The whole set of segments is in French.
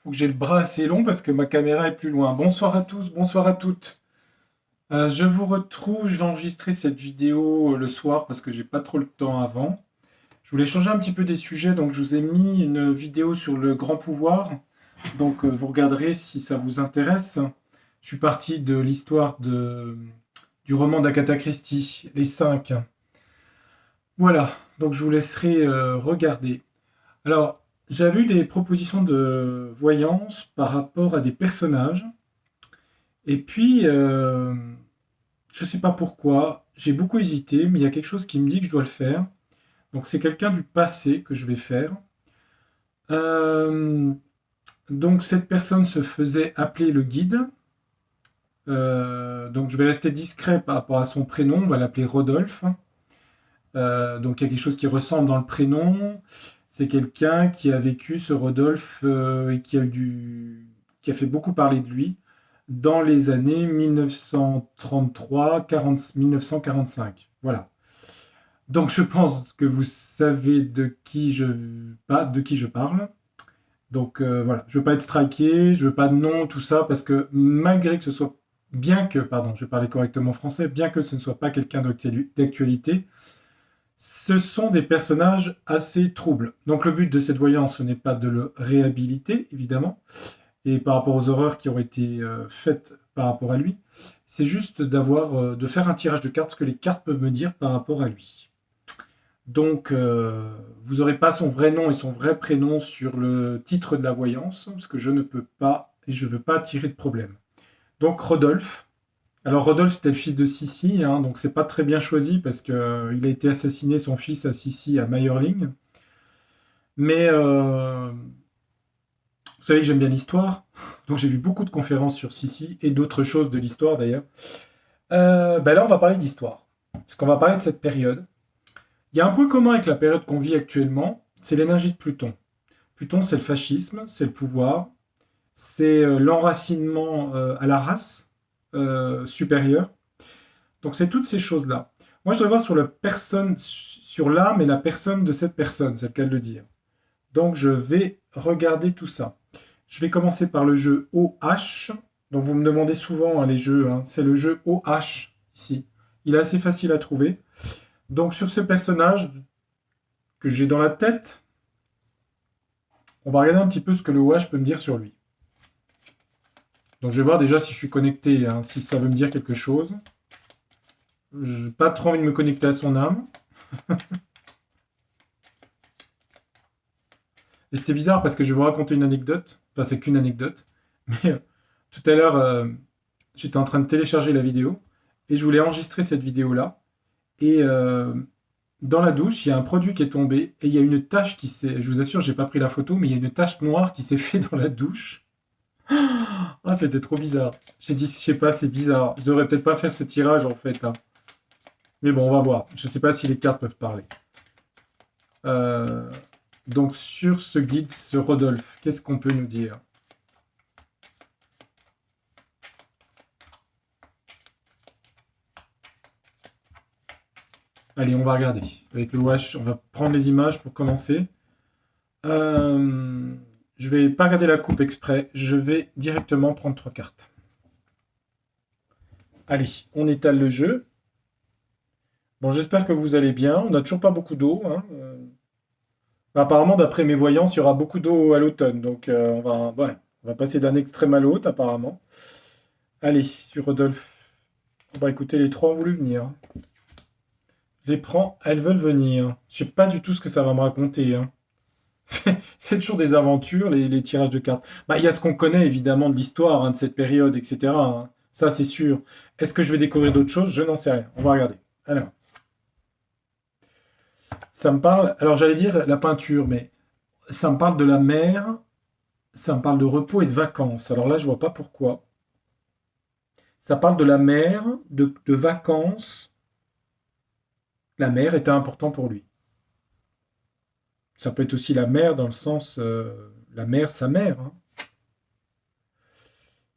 Faut que j'ai le bras assez long parce que ma caméra est plus loin. Bonsoir à tous, bonsoir à toutes. Je vous retrouve, je vais enregistrer cette vidéo le soir parce que j'ai pas trop le temps avant. Je voulais changer un petit peu des sujets, donc je vous ai mis une vidéo sur le grand pouvoir. Donc vous regarderez si ça vous intéresse. Je suis parti de l'histoire du roman d'Agatha Christie, Les Cinq. Voilà, donc je vous laisserai regarder. Alors, j'avais eu des propositions de voyance par rapport à des personnages. Et puis, je ne sais pas pourquoi, j'ai beaucoup hésité, mais il y a quelque chose qui me dit que je dois le faire. Donc, c'est quelqu'un du passé que je vais faire. Euh, donc, cette personne se faisait appeler le guide. Donc, je vais rester discret par rapport à son prénom. On va l'appeler Rodolphe. Donc, il y a quelque chose qui ressemble dans le prénom. C'est quelqu'un qui a vécu, ce Rodolphe, et qui a fait beaucoup parler de lui dans les années 1933, 1945. Voilà. Donc je pense que vous savez de qui je parle. Donc voilà, je veux pas être striké, je veux pas de nom, tout ça, parce que malgré que ce soit, bien que, pardon, je vais parler correctement français, bien que ce ne soit pas quelqu'un d'actualité, ce sont des personnages assez troubles. Donc le but de cette voyance, ce n'est pas de le réhabiliter, évidemment, et par rapport aux horreurs qui ont été faites par rapport à lui, c'est juste de faire un tirage de cartes, ce que les cartes peuvent me dire par rapport à lui. Donc, vous n'aurez pas son vrai nom et son vrai prénom sur le titre de la voyance, parce que je ne peux pas et je ne veux pas attirer de problème. Donc, Rodolphe. Alors, Rodolphe, c'était le fils de Sissi, hein, donc c'est pas très bien choisi parce qu'il a été assassiné, son fils, à Sissi, à Mayerling. Mais vous savez que j'aime bien l'histoire, donc j'ai vu beaucoup de conférences sur Sissi et d'autres choses de l'histoire d'ailleurs. Là, on va parler d'histoire, parce qu'on va parler de cette période. Il y a un point commun avec la période qu'on vit actuellement, c'est l'énergie de Pluton. Pluton, c'est le fascisme, c'est le pouvoir, c'est l'enracinement à la race supérieure. Donc c'est toutes ces choses-là. Moi, je dois voir sur la personne, sur l'âme et la personne de cette personne, c'est le cas de le dire. Donc je vais regarder tout ça. Je vais commencer par le jeu OH. Donc vous me demandez souvent les jeux, hein. C'est le jeu OH ici. Il est assez facile à trouver. Donc sur ce personnage que j'ai dans la tête, on va regarder un petit peu ce que le OH peut me dire sur lui. Donc je vais voir déjà si je suis connecté, hein, si ça veut me dire quelque chose. Je n'ai pas trop envie de me connecter à son âme. Et c'est bizarre parce que je vais vous raconter une anecdote. Enfin, c'est qu'une anecdote. Mais tout à l'heure, j'étais en train de télécharger la vidéo et je voulais enregistrer cette vidéo-là. Et dans la douche, il y a un produit qui est tombé et il y a une tache qui s'est. Je vous assure, j'ai pas pris la photo, mais il y a une tache noire qui s'est fait dans la douche. Ah, c'était trop bizarre. J'ai dit, je sais pas, c'est bizarre. Je devrais peut-être pas faire ce tirage en fait, hein. Mais bon, on va voir. Je sais pas si les cartes peuvent parler. Euh, donc sur ce guide, ce Rodolphe, qu'est-ce qu'on peut nous dire? Allez, on va regarder. Avec le wash, on va prendre les images pour commencer. Je vais pas regarder la coupe exprès. Je vais directement prendre 3 cartes. Allez, on étale le jeu. Bon, j'espère que vous allez bien. On n'a toujours pas beaucoup d'eau, hein. Apparemment, d'après mes voyances, il y aura beaucoup d'eau à l'automne. Donc, on va passer d'un extrême à l'autre, apparemment. Allez, sur Rodolphe. On va écouter, les trois ont voulu venir. Je les prends, elles veulent venir. Je sais pas du tout ce que ça va me raconter, hein. C'est toujours des aventures, les tirages de cartes. Bah, il y a ce qu'on connaît évidemment de l'histoire, hein, de cette période, etc., hein. Ça, c'est sûr. Est-ce que je vais découvrir d'autres choses? Je n'en sais rien. On va regarder. Alors, ça me parle. Alors, j'allais dire la peinture, mais ça me parle de la mer, ça me parle de repos et de vacances. Alors là, je vois pas pourquoi. Ça parle de la mer, de vacances. La mer était important pour lui. Ça peut être aussi la mer dans le sens la mer, sa mère, hein.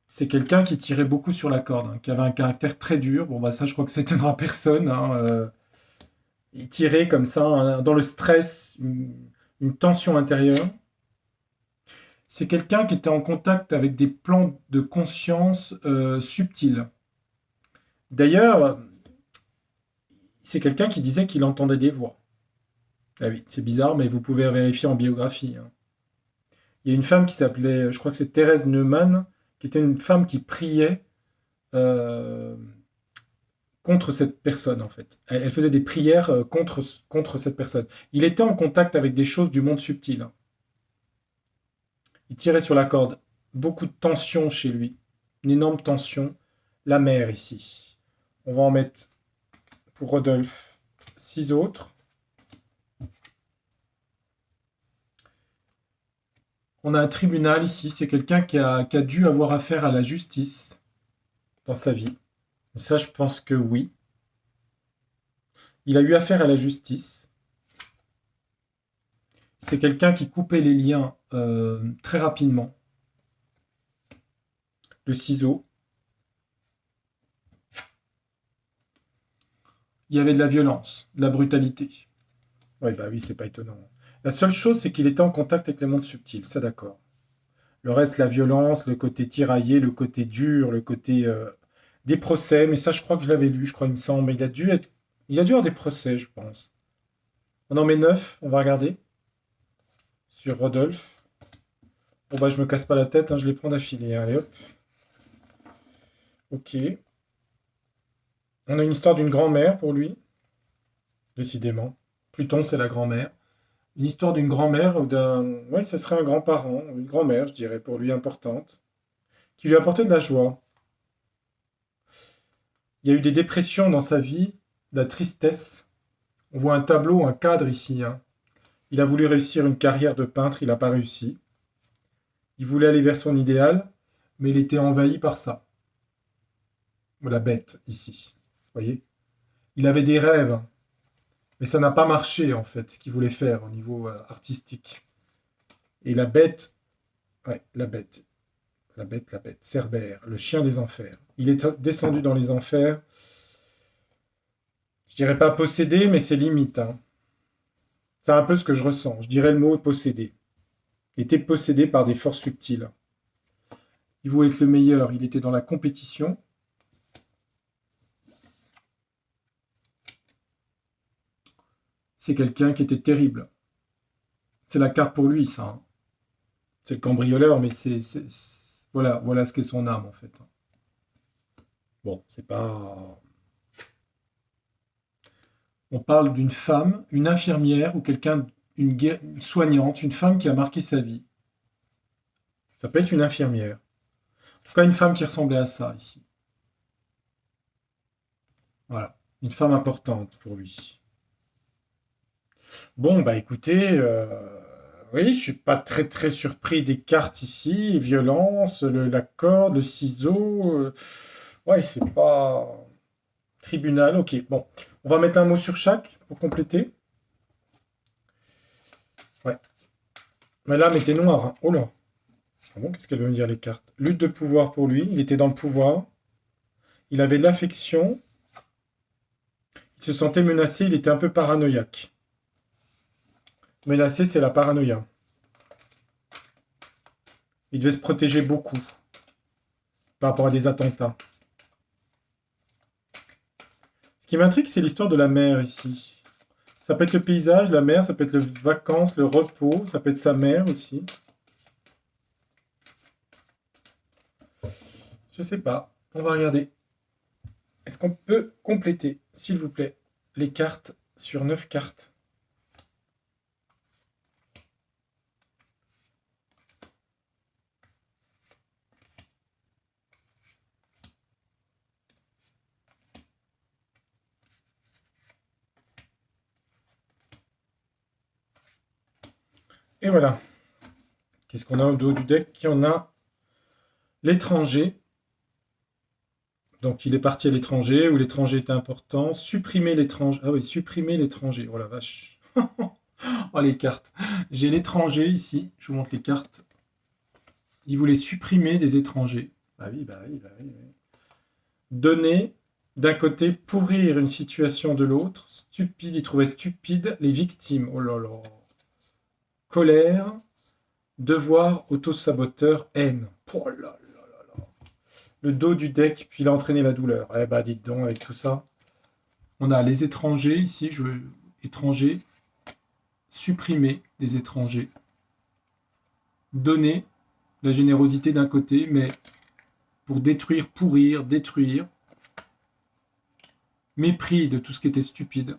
C'est quelqu'un qui tirait beaucoup sur la corde, hein, qui avait un caractère très dur. Bon, bah ça, je crois que ça étonnera personne, hein. Il tirait comme ça, hein, dans le stress, une tension intérieure. C'est quelqu'un qui était en contact avec des plans de conscience subtils. D'ailleurs, c'est quelqu'un qui disait qu'il entendait des voix. Ah oui, c'est bizarre, mais vous pouvez vérifier en biographie, hein. Il y a une femme qui s'appelait, je crois que c'est Thérèse Neumann, qui était une femme qui priait euh, contre cette personne, en fait. Elle faisait des prières contre cette personne. Il était en contact avec des choses du monde subtil, hein. Il tirait sur la corde. Beaucoup de tension chez lui. Une énorme tension. La mer ici. On va en mettre pour Rodolphe 6 autres. On a un tribunal ici. C'est quelqu'un qui a dû avoir affaire à la justice dans sa vie. Ça, je pense que oui. Il a eu affaire à la justice. C'est quelqu'un qui coupait les liens très rapidement. Le ciseau. Il y avait de la violence, de la brutalité. Oui, bah oui, c'est pas étonnant. La seule chose, c'est qu'il était en contact avec les mondes subtils, ça d'accord. Le reste, la violence, le côté tiraillé, le côté dur, le côté des procès, mais ça, je crois que je l'avais lu, je crois, il me semble. Mais il a dû avoir des procès, je pense. On en met 9, on va regarder. Sur Rodolphe. Bon, bah, je me casse pas la tête, hein, je les prends d'affilée. Allez, hop. Ok. On a une histoire d'une grand-mère pour lui, décidément. Pluton, c'est la grand-mère. Une histoire d'une grand-mère ou d'un... Ouais, ce serait un grand-parent, une grand-mère, je dirais, pour lui importante, qui lui apportait de la joie. Il y a eu des dépressions dans sa vie, de la tristesse. On voit un tableau, un cadre ici, hein. Il a voulu réussir une carrière de peintre, il n'a pas réussi. Il voulait aller vers son idéal, mais il était envahi par ça. La bête, ici. Vous voyez? Il avait des rêves, mais ça n'a pas marché, en fait, ce qu'il voulait faire au niveau artistique. Et la bête, ouais, la bête, Cerbère, le chien des enfers. Il est descendu dans les enfers. Je dirais pas possédé, mais c'est limite, hein. C'est un peu ce que je ressens. Je dirais le mot possédé. Il était possédé par des forces subtiles. Il voulait être le meilleur. Il était dans la compétition. C'est quelqu'un qui était terrible. C'est la carte pour lui, ça, hein. C'est le cambrioleur, mais voilà ce qu'est son âme, en fait. Bon, c'est pas... On parle d'une femme, une infirmière ou quelqu'un, une soignante, une femme qui a marqué sa vie. Ça peut être une infirmière. En tout cas, une femme qui ressemblait à ça ici. Voilà. Une femme importante pour lui. Bon, bah écoutez, oui, je suis pas très très surpris des cartes ici. Violence, la corde, le ciseau. Ouais, c'est pas... Tribunal, ok. Bon, on va mettre un mot sur chaque pour compléter. Ouais. Mais là, mettez noir, hein. Oh là. Ah bon, qu'est-ce qu'elle veut me dire les cartes? Lutte de pouvoir pour lui. Il était dans le pouvoir. Il avait de l'affection. Il se sentait menacé. Il était un peu paranoïaque. Menacé, c'est la paranoïa. Il devait se protéger beaucoup par rapport à des attentats. Ce qui m'intrigue, c'est l'histoire de la mer ici. Ça peut être le paysage, la mer, ça peut être les vacances, le repos, ça peut être sa mère aussi. Je sais pas. On va regarder. Est-ce qu'on peut compléter, s'il vous plaît, les cartes sur 9 cartes? Et voilà. Qu'est-ce qu'on a au dos du deck? On a l'étranger. Donc il est parti à l'étranger, où l'étranger était important. Supprimer l'étranger. Ah oui, supprimer l'étranger. Oh la vache. Oh les cartes. J'ai l'étranger ici. Je vous montre les cartes. Il voulait supprimer des étrangers. Bah oui, bah oui, bah oui. Oui. Donner d'un côté, pourrir une situation de l'autre. Stupide, il trouvait stupide les victimes. Oh là là. Colère. devoir, auto-saboteur, haine. Oh là là là là. Le dos du deck, puis il a entraîné la douleur. Eh bah dites donc, avec tout ça. On a les étrangers ici, étrangers, supprimer des étrangers, donner la générosité d'un côté, mais pour détruire, pourrir, détruire, mépris de tout ce qui était stupide,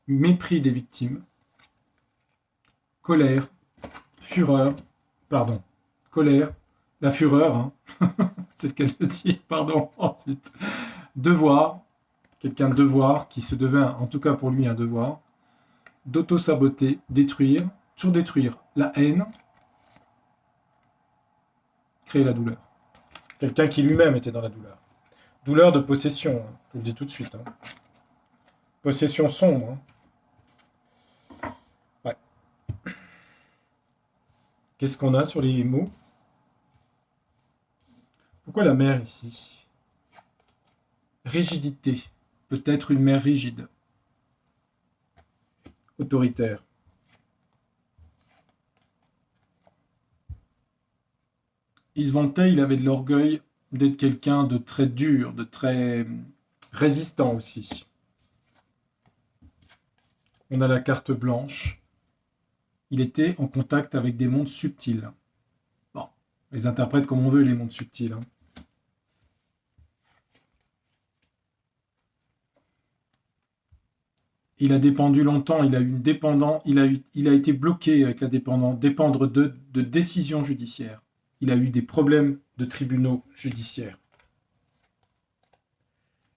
mépris des victimes, colère, fureur, pardon, colère, la fureur, hein, c'est le cas de le dire, pardon, ensuite, devoir, quelqu'un de devoir, qui se devait, en tout cas pour lui, un devoir, d'auto-saboter, détruire, toujours détruire, la haine, créer la douleur. Quelqu'un qui lui-même était dans la douleur. Douleur de possession, hein, je vous le dis tout de suite. Hein. Possession sombre. Hein. Ouais. Qu'est-ce qu'on a sur les mots? Pourquoi la mer ici? Rigidité. Peut-être une mer rigide. Autoritaire. Il se vantait, il avait de l'orgueil d'être quelqu'un de très dur, de très résistant aussi. On a la carte blanche. Il était en contact avec des mondes subtils. Bon, on les interprète comme on veut, les mondes subtils. Hein. Il a dépendu longtemps, il a eu une dépendance, il a été bloqué avec la dépendance, dépendre de décisions judiciaires. Il a eu des problèmes de tribunaux judiciaires.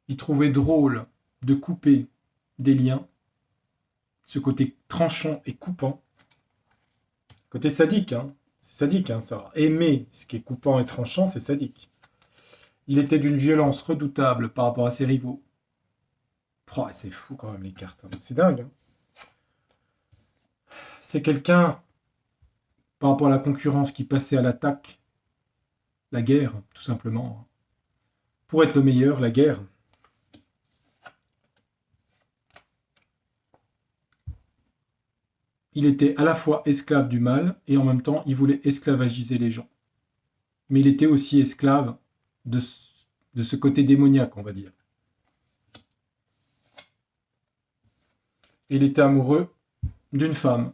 Il trouvait drôle de couper des liens, ce côté tranchant et coupant. Côté sadique, hein. C'est sadique, hein, ça. Aimer ce qui est coupant et tranchant, c'est sadique. Il était d'une violence redoutable par rapport à ses rivaux. Oh, c'est fou quand même les cartes, hein. C'est dingue. Hein. C'est quelqu'un, par rapport à la concurrence, qui passait à l'attaque, la guerre, tout simplement. Pour être le meilleur, la guerre. Il était à la fois esclave du mal et en même temps, il voulait esclavagiser les gens. Mais il était aussi esclave de ce côté démoniaque, on va dire. Il était amoureux d'une femme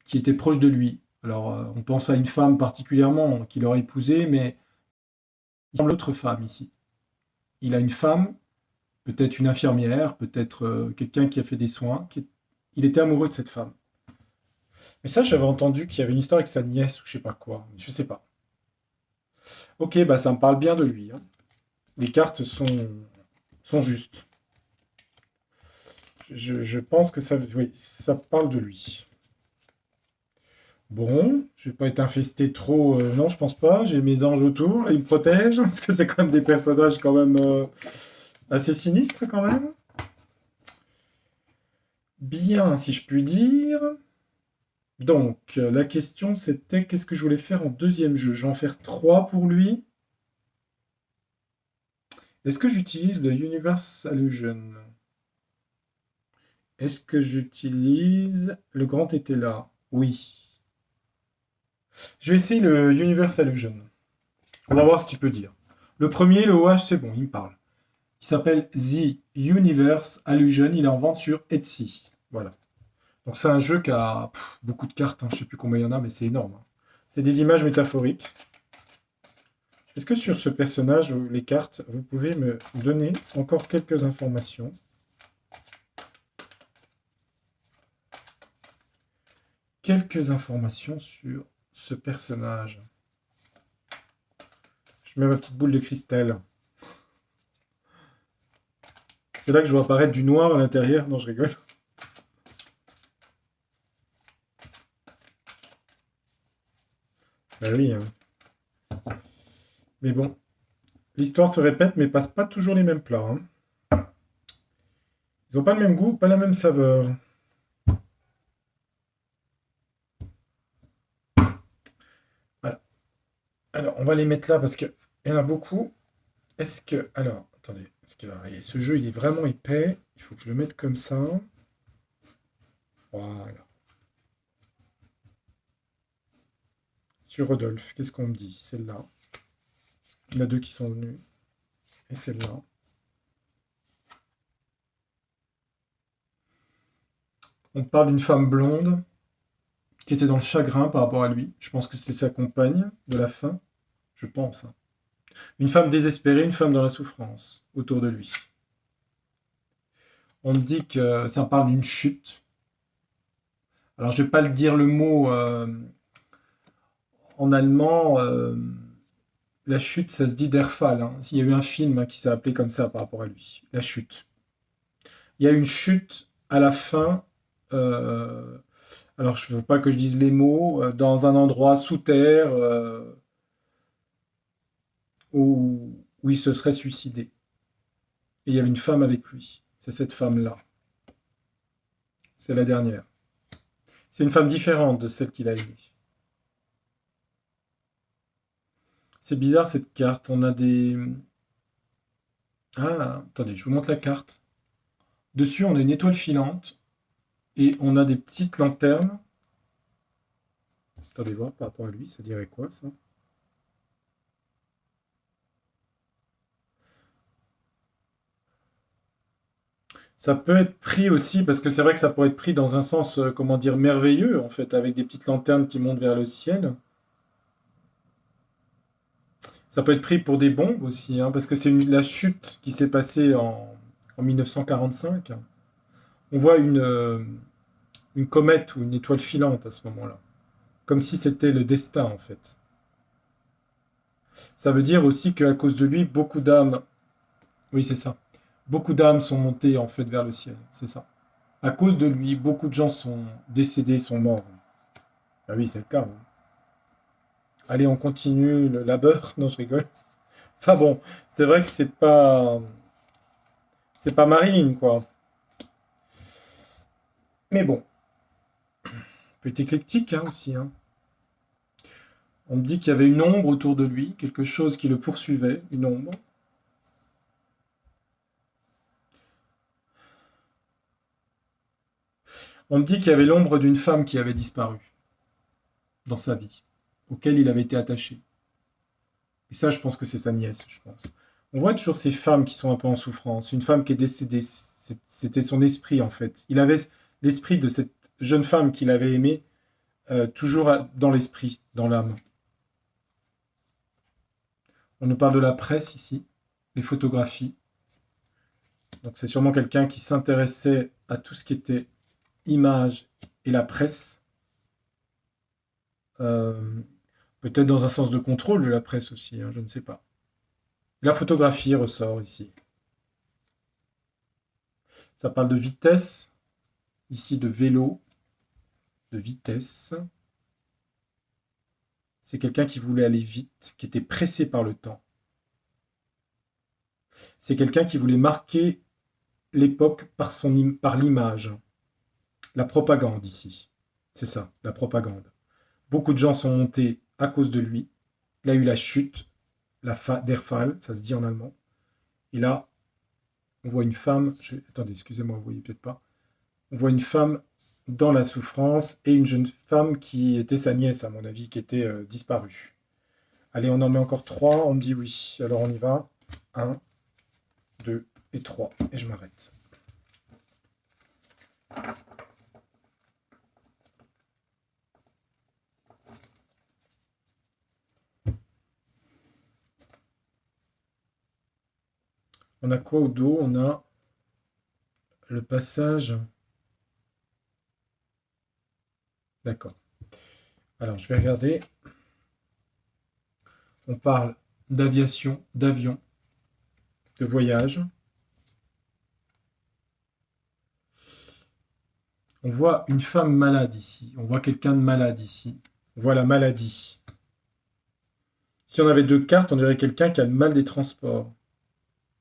qui était proche de lui. Alors, on pense à une femme particulièrement qu'il aurait épousée, mais il semble l'autre femme ici. Il a une femme, peut-être une infirmière, peut-être quelqu'un qui a fait des soins. Il était amoureux de cette femme. Mais ça, j'avais entendu qu'il y avait une histoire avec sa nièce ou je sais pas quoi. Je sais pas. Ok, bah ça me parle bien de lui. Hein. Les cartes sont justes. Je pense que ça, oui, ça parle de lui. Bon, je vais pas être infesté trop. Non, je pense pas. J'ai mes anges autour, ils me protègent parce que c'est quand même des personnages quand même assez sinistres quand même. Bien, si je puis dire. Donc, la question c'était qu'est-ce que je voulais faire en deuxième jeu? Je vais en faire 3 pour lui. Est-ce que j'utilise le Universe Illusion? Est-ce que j'utilise le grand été là? Oui. Je vais essayer le Universe Illusion. On va voir ce qu'il peut dire. Le premier, le OH, c'est bon, il me parle. Il s'appelle The Universe Illusion. Il est en vente sur Etsy. Voilà. Donc c'est un jeu qui a beaucoup de cartes. Hein. Je ne sais plus combien il y en a, mais c'est énorme. Hein. C'est des images métaphoriques. Est-ce que sur ce personnage, les cartes, vous pouvez me donner encore quelques informations? Quelques informations sur ce personnage. Je mets ma petite boule de cristal. C'est là que je vois apparaître du noir à l'intérieur. Non, je rigole. Ben oui. Hein. Mais bon, l'histoire se répète, mais passe pas toujours les mêmes plats. Hein. Ils n'ont pas le même goût, pas la même saveur. Voilà. Alors, on va les mettre là parce qu'il y en a beaucoup. Est-ce que... Alors, attendez. Parce que ce jeu, il est vraiment épais. Il faut que je le mette comme ça. Voilà. sur Rodolphe. Qu'est-ce qu'on me dit? Celle-là. Il y en a deux qui sont venus. Et celle-là. On parle d'une femme blonde qui était dans le chagrin par rapport à lui. Je pense que c'est sa compagne de la fin. Je pense, hein. Une femme désespérée, une femme dans la souffrance autour de lui. On me dit que ça parle d'une chute. Alors, je vais pas le dire le mot en allemand. La chute, ça se dit der Fall, hein. Il y a eu un film, hein, qui s'est appelé comme ça par rapport à lui. La chute. Il y a une chute à la fin. euh, alors, je ne veux pas que je dise les mots. Dans un endroit sous terre où il se serait suicidé. Et il y avait une femme avec lui. C'est cette femme-là. C'est la dernière. C'est une femme différente de celle qu'il a aimée. C'est bizarre cette carte. On a des... Ah, attendez, je vous montre la carte. Dessus, on a une étoile filante et on a des petites lanternes. Attendez voir par rapport à lui, ça dirait quoi ça? Ça peut être pris aussi, parce que c'est vrai que ça pourrait être pris dans un sens, comment dire, merveilleux, en fait, avec des petites lanternes qui montent vers le ciel. Ça peut être pris pour des bombes aussi, hein, parce que c'est la chute qui s'est passée en 1945. On voit une comète ou une étoile filante à ce moment-là, comme si c'était le destin, en fait. Ça veut dire aussi qu'à cause de lui, beaucoup d'âmes, oui, c'est ça, beaucoup d'âmes sont montées, en fait, vers le ciel, c'est ça. À cause de lui, beaucoup de gens sont décédés, sont morts. Ah oui, c'est le cas, hein. Allez, on continue le labeur. Non, je rigole. Enfin bon, c'est vrai que c'est pas Marilyn, quoi. Mais bon, peut être éclectique, hein, aussi, hein. On me dit qu'il y avait une ombre autour de lui, quelque chose qui le poursuivait, une ombre. On me dit qu'il y avait l'ombre d'une femme qui avait disparu dans sa vie, auquel il avait été attaché. Et ça, je pense que c'est sa nièce, je pense. On voit toujours ces femmes qui sont un peu en souffrance. Une femme qui est décédée, c'était son esprit, en fait. Il avait l'esprit de cette jeune femme qu'il avait aimée, toujours dans l'esprit, dans l'âme. On nous parle de la presse ici, les photographies. Donc c'est sûrement quelqu'un qui s'intéressait à tout ce qui était image et la presse. Euh, Peut-être dans un sens de contrôle de la presse aussi, hein, je ne sais pas. La photographie ressort ici. Ça parle de vitesse, ici de vélo, de vitesse. C'est quelqu'un qui voulait aller vite, qui était pressé par le temps. C'est quelqu'un qui voulait marquer l'époque par l'image. La propagande ici. C'est ça, la propagande. Beaucoup de gens sont montés à cause de lui. Il a eu la chute, der Fall, ça se dit en allemand. Et là, on voit une femme. Attendez, excusez-moi, vous voyez peut-être pas. On voit une femme dans la souffrance et une jeune femme qui était sa nièce, à mon avis, qui était disparue. Allez, on en met encore trois. On me dit oui. Alors on y va. Un, deux et trois. Et je m'arrête. On a quoi au dos? On a le passage. D'accord. Alors, je vais regarder. On parle d'aviation, d'avion, de voyage. On voit une femme malade ici. On voit quelqu'un de malade ici. On voit la maladie. Si on avait deux cartes, on dirait quelqu'un qui a le mal des transports.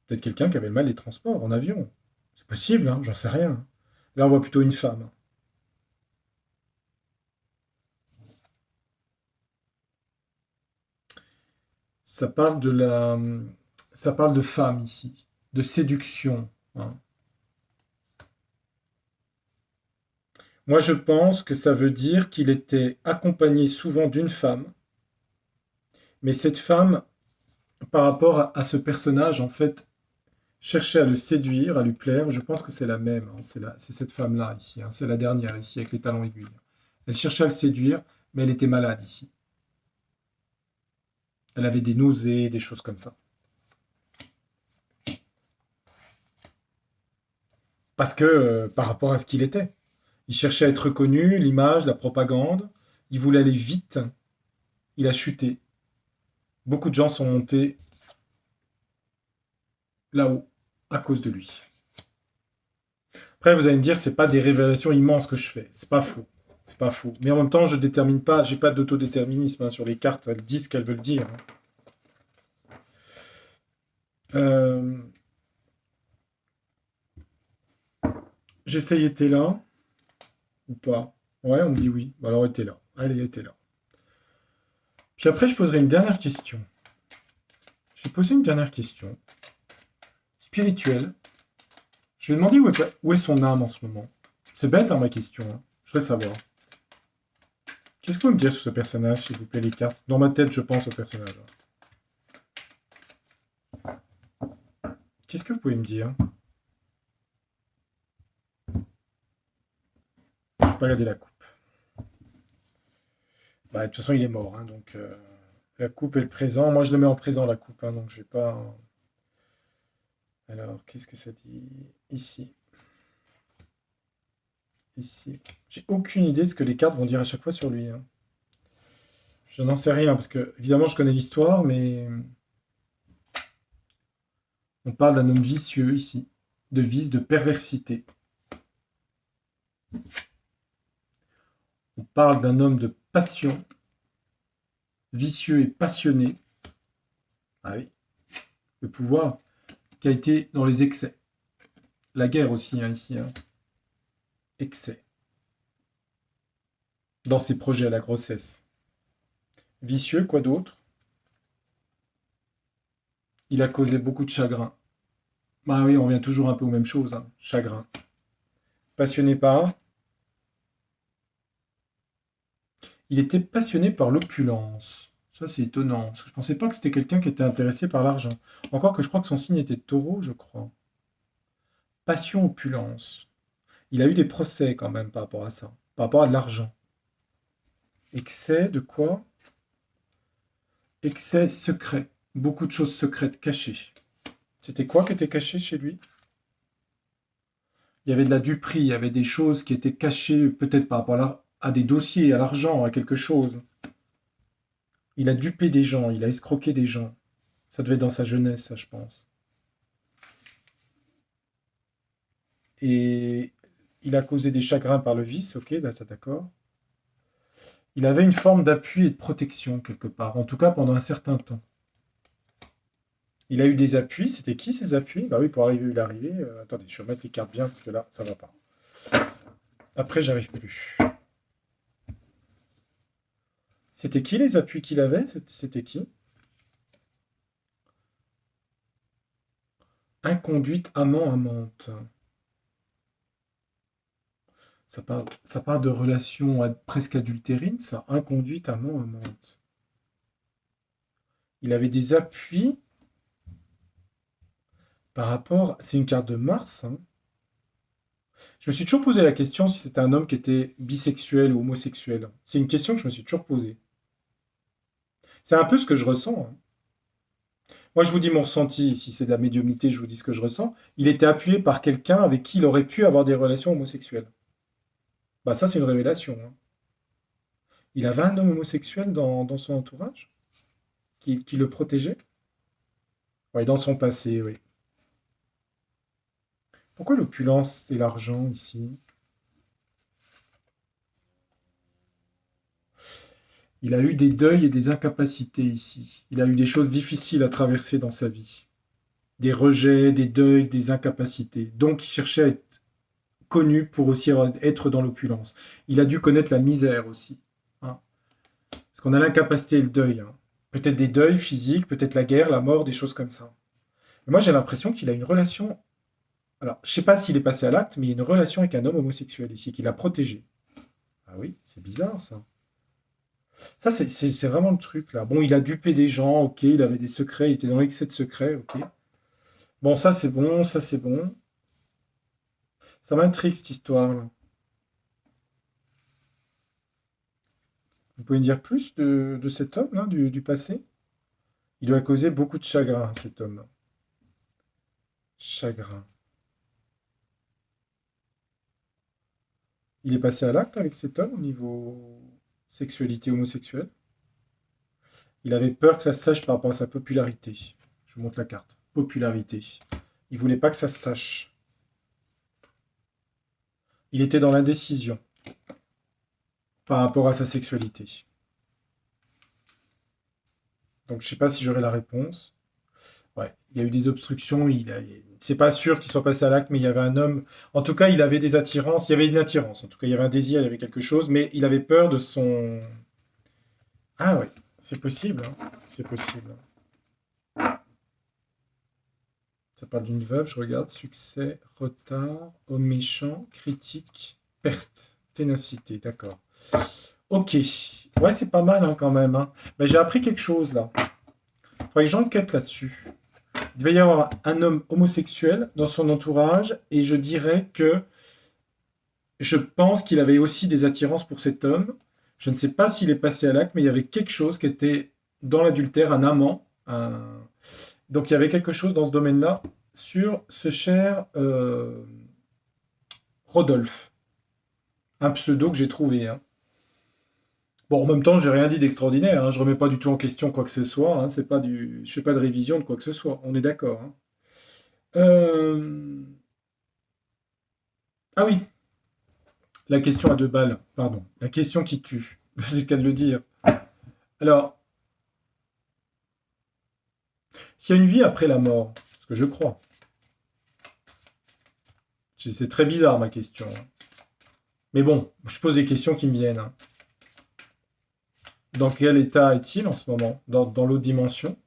Peut-être quelqu'un qui avait le mal des transports en avion. C'est possible, hein, j'en sais rien. Là, on voit plutôt une femme. Ça parle de la, ça parle de femme ici, de séduction, hein. Moi, je pense que ça veut dire qu'il était accompagné souvent d'une femme Mais cette femme, par rapport à ce personnage, en fait, cherchait à le séduire, à lui plaire. Je pense que c'est la même, hein. C'est cette femme-là ici, hein. C'est la dernière ici, avec les talons aiguilles. Elle cherchait à le séduire, mais elle était malade ici. Elle avait des nausées, des choses comme ça. Parce que, par rapport à ce qu'il était. Il cherchait à être reconnu, l'image, la propagande. Il voulait aller vite. Il a chuté. Beaucoup de gens sont montés là-haut à cause de lui. Après, vous allez me dire, c'est pas des révélations immenses que je fais. C'est pas faux. C'est pas faux. Mais en même temps, je détermine pas, j'ai pas d'autodéterminisme hein, sur les cartes. Elles disent ce qu'elles veulent dire. Euh, J'essaye était là ou pas? Ouais, on me dit oui. Bah alors était là. Allez, était là. Puis après, je poserai une dernière question. J'ai posé une dernière question. Spirituelle. Je vais demander où est son âme en ce moment. C'est bête hein, ma question. Hein. Je voudrais savoir. Qu'est-ce que vous pouvez me dire sur ce personnage, s'il vous plaît, les cartes? Dans ma tête, je pense au personnage. Qu'est-ce que vous pouvez me dire? Je vais pas regarder la coupe. Bah, de toute façon, il est mort. Hein, donc, la coupe est le présent. Moi, je le mets en présent, la coupe. Hein, donc, je vais pas... Alors, qu'est-ce que ça dit? Ici. Ici. J'ai aucune idée de ce que les cartes vont dire à chaque fois sur lui. Hein. Je n'en sais rien, parce que, évidemment, je connais l'histoire, mais... On parle d'un homme vicieux, ici. De vice, de perversité. On parle d'un homme de passion. Vicieux et passionné. Ah oui. Le pouvoir qui a été dans les excès. La guerre aussi, hein, ici. Hein. Excès. Dans ses projets, la grossesse. Vicieux, quoi d'autre? Il a causé beaucoup de chagrin. Bah oui, on revient toujours un peu aux mêmes choses. Hein. Chagrin. Passionné par... Il était passionné par l'opulence. Ça, c'est étonnant. Parce que je pensais pas que c'était quelqu'un qui était intéressé par l'argent. Encore que je crois que son signe était taureau, je crois. Passion, opulence. Il a eu des procès quand même par rapport à ça. Par rapport à de l'argent. Excès de quoi? Excès secret. Beaucoup de choses secrètes cachées. C'était quoi qui était caché chez lui? Il y avait de la duperie, il y avait des choses qui étaient cachées peut-être par rapport à des dossiers, à l'argent, à quelque chose. Il a dupé des gens, il a escroqué des gens. Ça devait être dans sa jeunesse, ça, je pense. Et il a causé des chagrins par le vice, ok, là, ça d'accord. Il avait une forme d'appui et de protection quelque part, en tout cas pendant un certain temps. Il a eu des appuis, c'était qui ces appuis? Bah oui, pour arriver où il est arrivé. Attendez, je vais remettre les cartes bien parce que là, ça va pas. Après, j'arrive plus. C'était qui les appuis qu'il avait? C'était qui? Inconduite, amant, amante. Ça parle de relations presque adultérines, ça. Inconduite, amant, amante. Il avait des appuis par rapport... C'est une carte de Mars. Hein. Je me suis toujours posé la question si c'était un homme qui était bisexuel ou homosexuel. C'est une question que je me suis toujours posée. C'est un peu ce que je ressens. Hein. Moi, je vous dis mon ressenti. Si c'est de la médiumnité, je vous dis ce que je ressens. Il était appuyé par quelqu'un avec qui il aurait pu avoir des relations homosexuelles. Bah ça, c'est une révélation. Hein. Il avait un homme homosexuel dans son entourage qui le protégeait. Oui, dans son passé, oui. Pourquoi l'opulence et l'argent ici? Il a eu des deuils et des incapacités ici. Il a eu des choses difficiles à traverser dans sa vie. Des rejets, des deuils, des incapacités. Donc il cherchait à être connu pour aussi être dans l'opulence. Il a dû connaître la misère aussi. Hein. Parce qu'on a l'incapacité et le deuil. Hein. Peut-être des deuils physiques, peut-être la guerre, la mort, des choses comme ça. Mais moi j'ai l'impression qu'il a une relation... Alors, je ne sais pas s'il est passé à l'acte, mais il y a une relation avec un homme homosexuel ici, qu'il a protégé. Ah oui, c'est bizarre ça. Ça, c'est vraiment le truc, là. Bon, il a dupé des gens, ok, il avait des secrets, il était dans l'excès de secrets, ok. Bon, ça, c'est bon, ça, c'est bon. Ça m'intrigue, cette histoire-là. Vous pouvez me dire plus de cet homme, là, du passé? Il doit causer beaucoup de chagrin, cet homme. Chagrin. Il est passé à l'acte avec cet homme au niveau sexualité homosexuelle. Il avait peur que ça se sache par rapport à sa popularité. Je vous montre la carte. Popularité. Il voulait pas que ça se sache. Il était dans l'indécision par rapport à sa sexualité. Donc je sais pas si j'aurai la réponse. Ouais, il y a eu des obstructions. C'est pas sûr qu'il soit passé à l'acte, mais il y avait un homme. En tout cas, il avait des attirances. Il y avait une attirance. En tout cas, il y avait un désir, il y avait quelque chose, mais il avait peur de son. Ah ouais, c'est possible, hein. C'est possible. Ça parle d'une veuve, je regarde. Succès, retard, homme méchant, critique, perte, ténacité. D'accord. Ok. Ouais, c'est pas mal hein, quand même, hein. Ben, j'ai appris quelque chose là. Faudrait que j'enquête là-dessus. Il devait y avoir un homme homosexuel dans son entourage et je dirais que je pense qu'il avait aussi des attirances pour cet homme. Je ne sais pas s'il est passé à l'acte, mais il y avait quelque chose qui était dans l'adultère, un amant. Donc il y avait quelque chose dans ce domaine-là sur ce cher Rodolphe. Un pseudo que j'ai trouvé, hein. Bon, en même temps, j'ai rien dit d'extraordinaire, hein. Je remets pas du tout en question quoi que ce soit, hein. C'est pas du. Je fais pas de révision de quoi que ce soit. On est d'accord, hein. Euh, Ah oui, la question à deux balles, pardon. La question qui tue. C'est le cas de le dire. Alors, s'il y a une vie après la mort, ce que je crois, c'est très bizarre ma question, hein. Mais bon, je pose des questions qui me viennent, hein. Dans quel état est-il en ce moment? Dans l'autre dimension?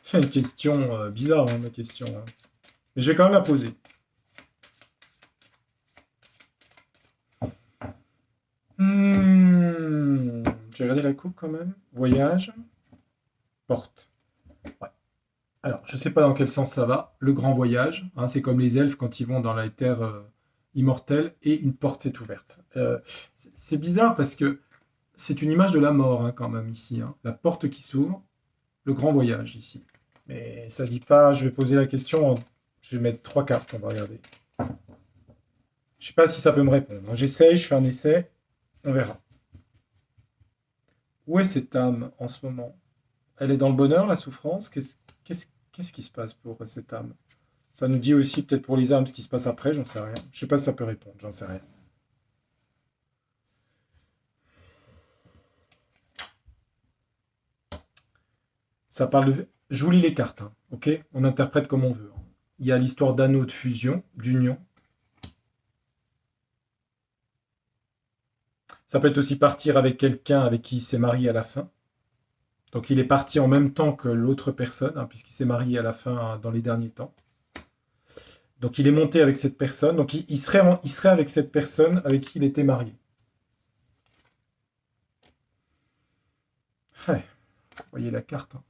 C'est une question bizarre, hein, ma question, hein. Mais je vais quand même la poser. Hmm, j'ai regardé la coupe quand même. Voyage, porte. Ouais. Alors, je sais pas dans quel sens ça va. Le grand voyage, hein, c'est comme les elfes quand ils vont dans la terre immortelle et une porte s'est ouverte. C'est bizarre parce que c'est une image de la mort hein, quand même ici, hein. La porte qui s'ouvre, le grand voyage ici. Mais ça dit pas, je vais poser la question, je vais mettre trois cartes, on va regarder. Je sais pas si ça peut me répondre. J'essaye, je fais un essai, on verra. Où est cette âme en ce moment? Elle est dans le bonheur, la souffrance? Qu'est-ce qui se passe pour cette âme? Ça nous dit aussi peut-être pour les âmes ce qui se passe après, j'en sais rien. Je sais pas si ça peut répondre, j'en sais rien. Ça parle de. Je vous lis les cartes, hein, ok? On interprète comme on veut, hein. Il y a l'histoire d'anneau de fusion, d'union. Ça peut être aussi partir avec quelqu'un avec qui il s'est marié à la fin. Donc il est parti en même temps que l'autre personne, hein, puisqu'il s'est marié à la fin dans les derniers temps. Donc il est monté avec cette personne. Donc il serait avec cette personne avec qui il était marié. Ouais, vous voyez la carte, hein.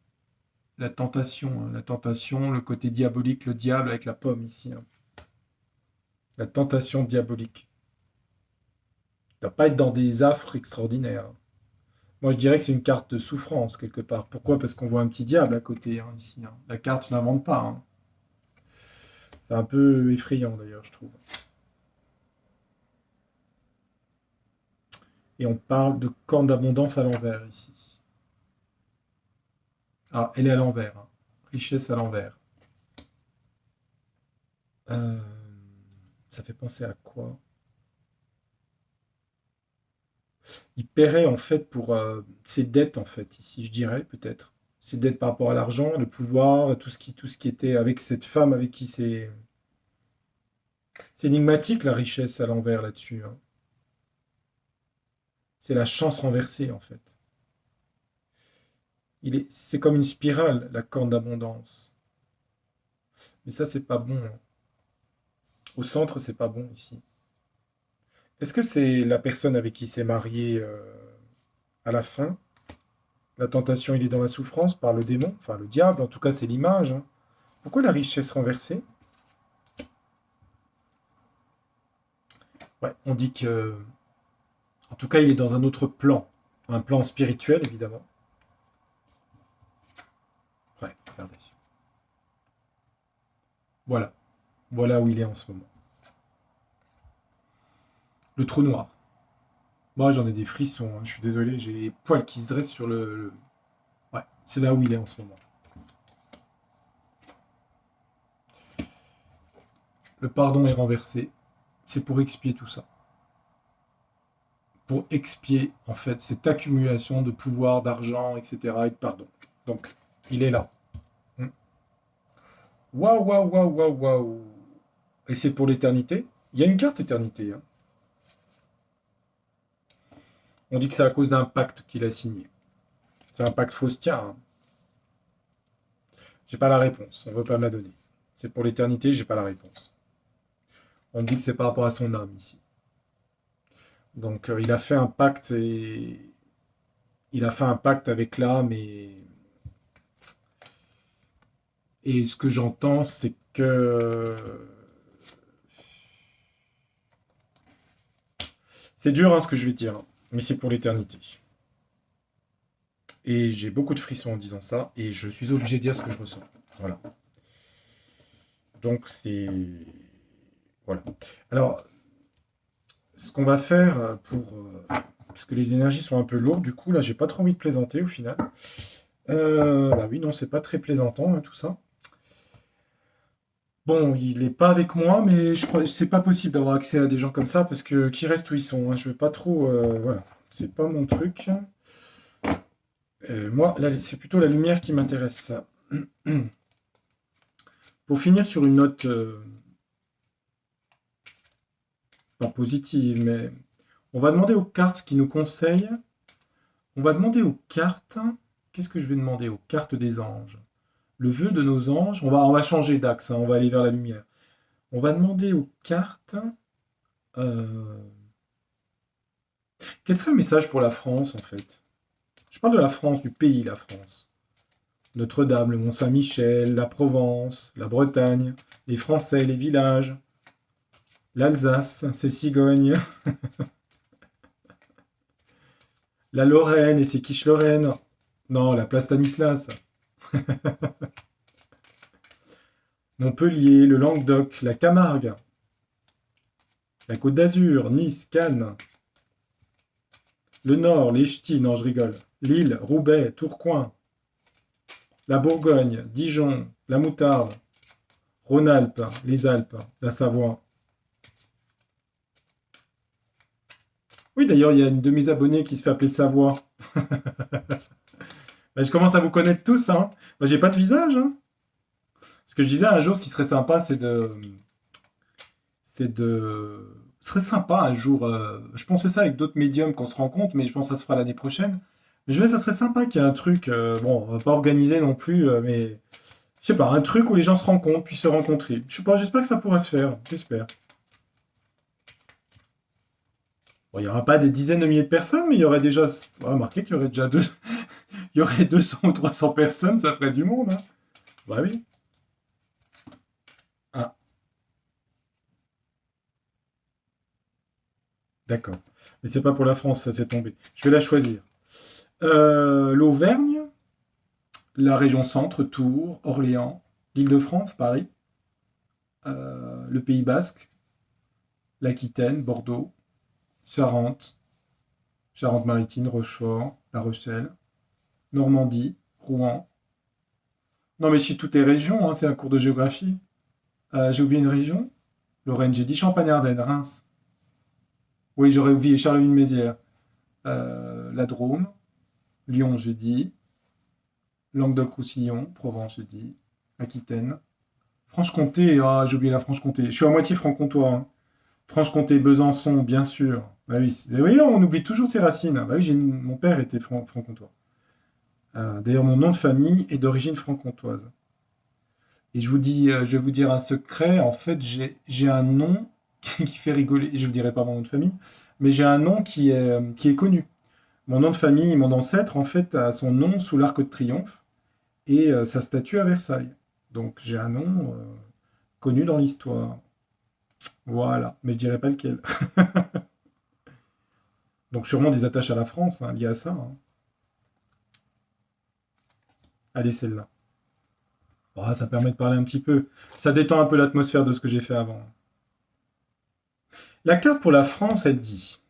La tentation, le côté diabolique, le diable avec la pomme ici, hein. La tentation diabolique. Il ne doit pas être dans des affres extraordinaires, hein. Moi, je dirais que c'est une carte de souffrance, quelque part. Pourquoi? Parce qu'on voit un petit diable à côté, hein, ici, hein. La carte, je l'invente pas, hein. C'est un peu effrayant, d'ailleurs, je trouve. Et on parle de corne d'abondance à l'envers, ici. Ah, elle est à l'envers, hein. Richesse à l'envers. Euh, Ça fait penser à quoi? Il paierait, en fait, pour ses dettes, en fait, ici, je dirais, peut-être. Ses dettes par rapport à l'argent, le pouvoir, tout ce qui était avec cette femme avec qui c'est... C'est énigmatique, la richesse à l'envers, là-dessus, hein. C'est la chance renversée, en fait. C'est comme une spirale, la corne d'abondance. Mais ça, c'est pas bon, hein. Au centre, c'est pas bon ici. Est-ce que c'est la personne avec qui s'est marié? à la fin. La tentation, il est dans la souffrance par le démon, enfin le diable, en tout cas c'est l'image. Hein. Pourquoi la richesse renversée? Ouais, on dit que... En tout cas, il est dans un autre plan. Un plan spirituel, évidemment. Ouais, regardez. Voilà. Voilà où il est en ce moment. Le trou noir. Moi, j'en ai des frissons. Hein. Je suis désolé, j'ai les poils qui se dressent sur Ouais, c'est là où il est en ce moment. Le pardon est renversé. C'est pour expier tout ça. Pour expier, en fait, cette accumulation de pouvoir, d'argent, etc. et de pardon. Donc, il est là. Hmm. Waouh, waouh, waouh, waouh, waouh. Et c'est pour l'éternité. Il y a une carte éternité. Hein. On dit que c'est à cause d'un pacte qu'il a signé. C'est un pacte faustien. Hein. J'ai pas la réponse. On veut pas me la donner. C'est pour l'éternité, j'ai pas la réponse. On dit que c'est par rapport à son âme ici. Donc il a fait un pacte et il a fait un pacte avec l'âme et ce que j'entends c'est que c'est dur hein, ce que je vais dire, hein, mais c'est pour l'éternité. Et j'ai beaucoup de frissons en disant ça et je suis obligé de dire ce que je ressens. Voilà. Donc c'est voilà. Alors ce qu'on va faire pour parce que les énergies sont un peu lourdes, du coup là j'ai pas trop envie de plaisanter au final. Bah oui non c'est pas très plaisantant hein, tout ça. Bon, il n'est pas avec moi, mais je crois c'est pas possible d'avoir accès à des gens comme ça parce que qui restent où ils sont. Hein. Je veux pas trop, voilà, c'est pas mon truc. Moi, là, c'est plutôt la lumière qui m'intéresse. Pour finir sur une note pas positive, mais on va demander aux cartes qui nous conseillent. On va demander aux cartes. Qu'est-ce que je vais demander aux cartes des anges? Le vœu de nos anges. On va changer d'axe. Hein, on va aller vers la lumière. On va demander aux cartes. euh, Quel serait le message pour la France, en fait? Je parle de la France, du pays, la France. Notre-Dame, le Mont-Saint-Michel, la Provence, la Bretagne, les Français, les villages, l'Alsace, ses cigognes, la Lorraine et ses quiches Lorraine. Non, la place Stanislas. Montpellier, le Languedoc, la Camargue, la Côte d'Azur, Nice, Cannes, le Nord, les Ch'tis, non, je rigole, Lille, Roubaix, Tourcoing, la Bourgogne, Dijon, la Moutarde, Rhône-Alpes, les Alpes, la Savoie. Oui, d'ailleurs, il y a une de mes abonnés qui se fait appeler Savoie. Bah, je commence à vous connaître tous, hein. Moi, j'ai pas de visage, hein. Ce que je disais un jour, ce qui serait sympa, Ce serait sympa un jour. Je pensais ça avec d'autres médiums qu'on se rencontre, mais je pense que ça se fera l'année prochaine. Mais je vais, ça serait sympa qu'il y ait un truc. Bon, on va pas organiser non plus, mais je sais pas, un truc où les gens se rencontrent, puissent se rencontrer. Je sais pas, j'espère que ça pourra se faire. J'espère. Bon, il y aura pas des dizaines de milliers de personnes, mais il y aurait déjà. Remarquez qu'il y aurait déjà il y aurait 200 ou 300 personnes, ça ferait du monde, hein. Bah oui. Ah, d'accord. Mais c'est pas pour la France, ça s'est tombé. Je vais la choisir. L'Auvergne, la région centre, Tours, Orléans, l'Île-de-France, Paris, le Pays Basque, l'Aquitaine, Bordeaux, Charente, Charente-Maritime, Rochefort, La Rochelle, Normandie, Rouen. Non mais je suis toutes les régions, hein, c'est un cours de géographie. J'ai oublié une région? Lorraine, j'ai dit Champagne-Ardenne, Reims. Oui, j'aurais oublié Charleville-Mézières. La Drôme, Lyon, j'ai dit. Languedoc-Roussillon, Provence, j'ai dit. Aquitaine. Franche-Comté, ah, j'ai oublié la Franche-Comté. Je suis à moitié franc-comtois. Hein. Franche-Comté, Besançon, bien sûr. Bah oui, mais oui, on oublie toujours ses racines. Bah oui, mon père était franc-comtois. D'ailleurs, mon nom de famille est d'origine franc-comtoise. Et je vais vous dire un secret. En fait, j'ai un nom qui fait rigoler. Je vous dirai pas mon nom de famille, mais j'ai un nom qui est connu. Mon nom de famille, mon ancêtre, en fait, a son nom sous l'Arc de Triomphe et sa statue à Versailles. Donc j'ai un nom connu dans l'histoire. Voilà, mais je dirais pas lequel. Donc sûrement des attaches à la France, hein, liées à ça, hein. Allez, celle-là. Oh, ça permet de parler un petit peu. Ça détend un peu l'atmosphère de ce que j'ai fait avant. La carte pour la France, elle dit,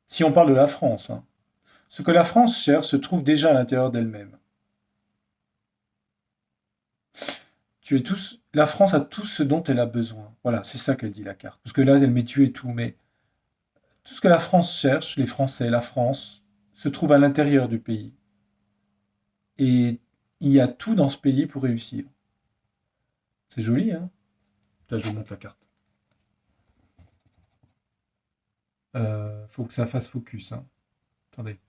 si on parle de la France, hein, ce que la France cherche se trouve déjà à l'intérieur d'elle-même. La France a tout ce dont elle a besoin. Voilà, c'est ça qu'elle dit la carte. Parce que là, elle met tu et tout, mais tout ce que la France cherche, les Français, la France, se trouve à l'intérieur du pays. Et il y a tout dans ce pays pour réussir. C'est joli, hein? Ça, je vous montre la carte. Faut que ça fasse focus, hein. Attendez.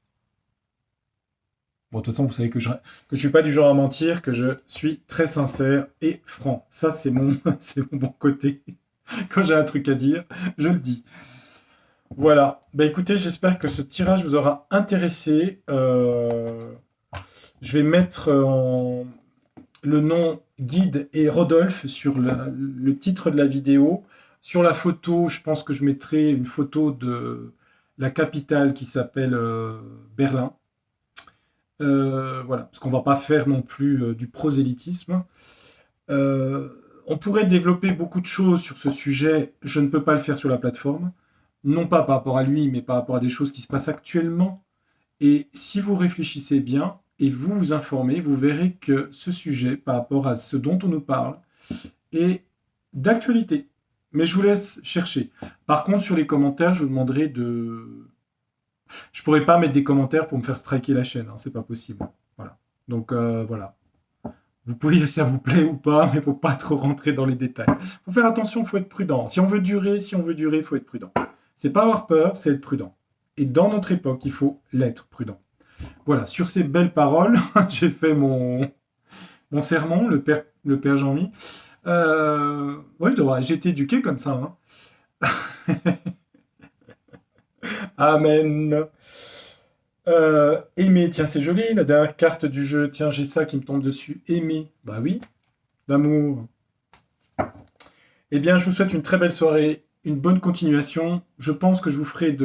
Bon, de toute façon, vous savez que je suis pas du genre à mentir, que je suis très sincère et franc. Ça, c'est c'est mon bon côté. Quand j'ai un truc à dire, je le dis. Voilà. Bah écoutez, j'espère que ce tirage vous aura intéressé. Je vais mettre le nom Guide et Rodolphe sur le titre de la vidéo. Sur la photo, je pense que je mettrai une photo de la capitale qui s'appelle Berlin. Voilà, parce qu'on va pas faire non plus du prosélytisme. On pourrait développer beaucoup de choses sur ce sujet. Je ne peux pas le faire sur la plateforme. Non pas par rapport à lui, mais par rapport à des choses qui se passent actuellement. Et si vous réfléchissez bien et vous vous informez, vous verrez que ce sujet, par rapport à ce dont on nous parle, est d'actualité. Mais je vous laisse chercher. Par contre, sur les commentaires, je vous demanderai de... Je pourrais pas mettre des commentaires pour me faire striker la chaîne, hein, c'est pas possible. Voilà. Donc voilà. Vous pouvez si ça vous plaît ou pas, mais faut pas trop rentrer dans les détails. Faut faire attention, faut être prudent. Si on veut durer, faut être prudent. C'est pas avoir peur, c'est être prudent. Et dans notre époque, il faut l'être prudent. Voilà, sur ces belles paroles, j'ai fait mon sermon, le père Jean-Mi. Ouais, j'ai été éduqué comme ça, hein. Amen. Aimer, tiens, c'est joli, la dernière carte du jeu. Tiens, j'ai ça qui me tombe dessus. Aimer, bah oui, l'amour. Eh bien, je vous souhaite une très belle soirée, une bonne continuation. Je pense que je vous ferai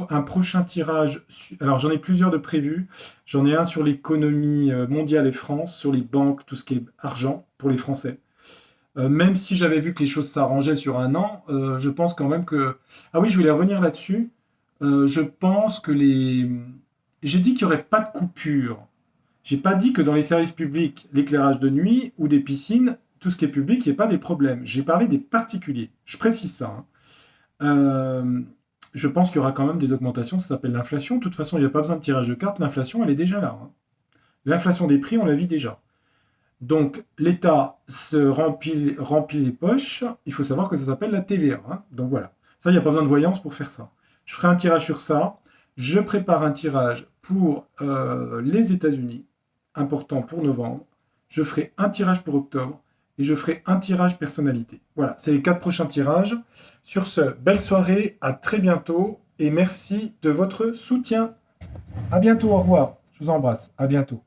un prochain tirage. Alors, j'en ai plusieurs de prévus. J'en ai un sur l'économie mondiale et France, sur les banques, tout ce qui est argent pour les Français. Même si j'avais vu que les choses s'arrangeaient sur un an, je pense quand même que... Ah oui, je voulais revenir là-dessus. Je pense que les... J'ai dit qu'il n'y aurait pas de coupure. J'ai pas dit que dans les services publics, l'éclairage de nuit ou des piscines, tout ce qui est public, il n'y ait pas des problèmes. J'ai parlé des particuliers. Je précise ça, hein. Je pense qu'il y aura quand même des augmentations, ça s'appelle l'inflation. De toute façon, il n'y a pas besoin de tirage de cartes, l'inflation, elle est déjà là, hein. L'inflation des prix, on la vit déjà. Donc, l'État se remplit les poches. Il faut savoir que ça s'appelle la TVA, hein. Donc voilà. Ça, il n'y a pas besoin de voyance pour faire ça. Je ferai un tirage sur ça. Je prépare un tirage pour les États-Unis, important pour novembre. Je ferai un tirage pour octobre et je ferai un tirage personnalité. Voilà, c'est les 4 prochains tirages. Sur ce, belle soirée, à très bientôt et merci de votre soutien. À bientôt, au revoir. Je vous embrasse. À bientôt.